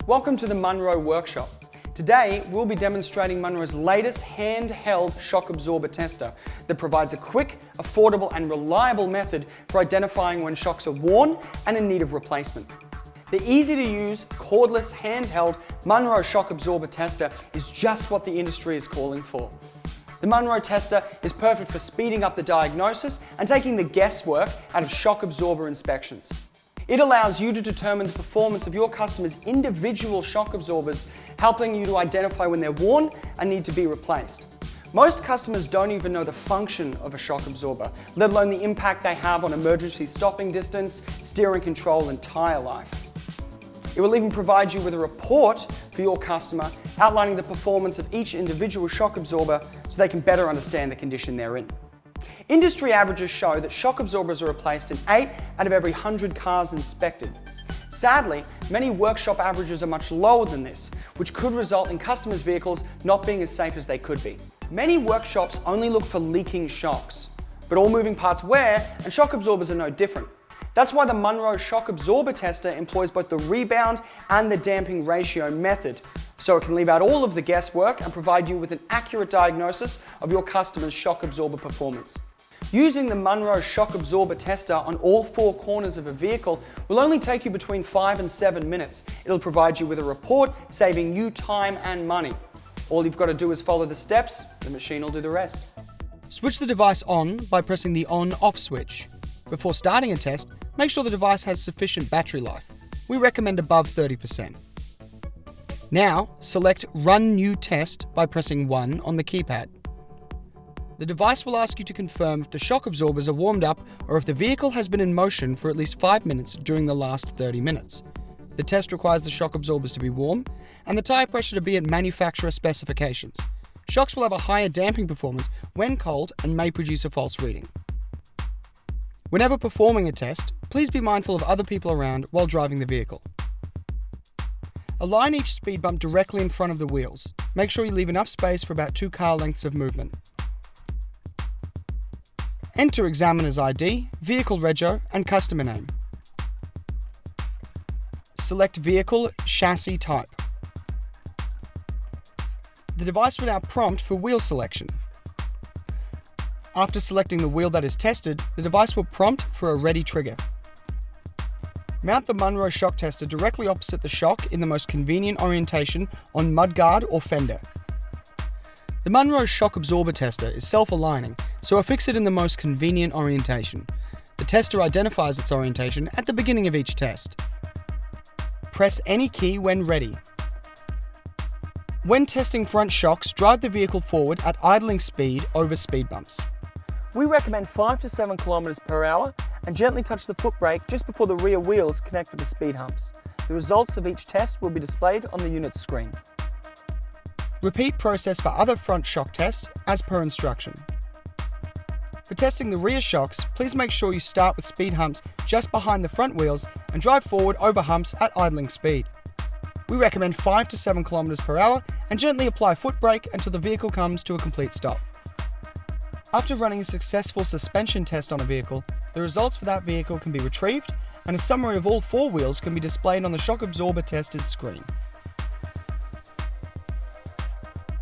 Welcome to the Monroe Workshop. Today, we'll be demonstrating Monroe's latest handheld shock absorber tester that provides a quick, affordable, and reliable method for identifying when shocks are worn and in need of replacement. The easy-to-use, cordless, handheld Monroe Shock Absorber Tester is just what the industry is calling for. The Monroe tester is perfect for speeding up the diagnosis and taking the guesswork out of shock absorber inspections. It allows you to determine the performance of your customers' individual shock absorbers, helping you to identify when they're worn and need to be replaced. Most customers don't even know the function of a shock absorber, let alone the impact they have on emergency stopping distance, steering control, and tire life. It will even provide you with a report for your customer outlining the performance of each individual shock absorber so they can better understand the condition they're in. Industry averages show that shock absorbers are replaced in 8 out of every 100 cars inspected. Sadly, many workshop averages are much lower than this, which could result in customers' vehicles not being as safe as they could be. Many workshops only look for leaking shocks, but all moving parts wear, and shock absorbers are no different. That's why the Monroe Shock Absorber Tester employs both the rebound and the damping ratio method, so it can leave out all of the guesswork and provide you with an accurate diagnosis of your customer's shock absorber performance. Using the Monroe Shock Absorber Tester on all 4 corners of a vehicle will only take you between 5 and 7 minutes. It'll provide you with a report, saving you time and money. All you've got to do is follow the steps, the machine will do the rest. Switch the device on by pressing the on-off switch. Before starting a test, make sure the device has sufficient battery life. We recommend above 30%. Now, select Run New Test by pressing 1 on the keypad. The device will ask you to confirm if the shock absorbers are warmed up or if the vehicle has been in motion for at least 5 minutes during the last 30 minutes. The test requires the shock absorbers to be warm and the tire pressure to be at manufacturer specifications. Shocks will have a higher damping performance when cold and may produce a false reading. Whenever performing a test, please be mindful of other people around while driving the vehicle. Align each speed bump directly in front of the wheels. Make sure you leave enough space for about 2 car lengths of movement. Enter examiner's ID, vehicle rego, and customer name. Select vehicle chassis type. The device will now prompt for wheel selection. After selecting the wheel that is tested, the device will prompt for a ready trigger. Mount the Monroe Shock Tester directly opposite the shock in the most convenient orientation on mudguard or fender. The Monroe Shock Absorber Tester is self-aligning, so affix it in the most convenient orientation. The tester identifies its orientation at the beginning of each test. Press any key when ready. When testing front shocks, drive the vehicle forward at idling speed over speed bumps. We recommend 5 to 7 kilometers per hour and gently touch the foot brake just before the rear wheels connect with the speed humps. The results of each test will be displayed on the unit screen. Repeat process for other front shock tests as per instruction. For testing the rear shocks, please make sure you start with speed humps just behind the front wheels and drive forward over humps at idling speed. We recommend 5 to 7 kilometers per hour and gently apply foot brake until the vehicle comes to a complete stop. After running a successful suspension test on a vehicle, the results for that vehicle can be retrieved and a summary of all 4 wheels can be displayed on the shock absorber tester's screen.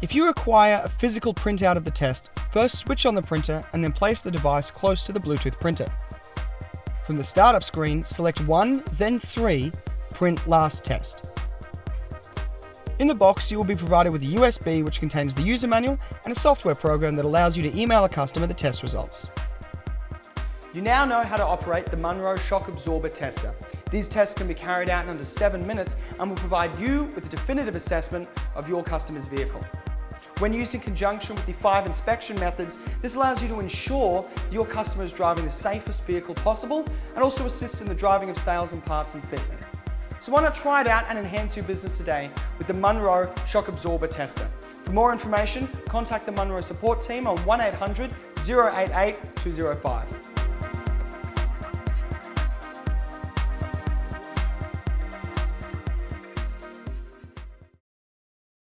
If you require a physical printout of the test, first switch on the printer and then place the device close to the Bluetooth printer. From the startup screen, select 1, then 3, Print Last Test. In the box, you will be provided with a USB which contains the user manual and a software program that allows you to email a customer the test results. You now know how to operate the Monroe Shock Absorber Tester. These tests can be carried out in under 7 minutes and will provide you with a definitive assessment of your customer's vehicle. When used in conjunction with the 5 inspection methods, this allows you to ensure that your customer is driving the safest vehicle possible and also assists in the driving of sales and parts and fitment. So why not try it out and enhance your business today with the Monroe Shock Absorber Tester. For more information, contact the Monroe support team on 1-800-088-205.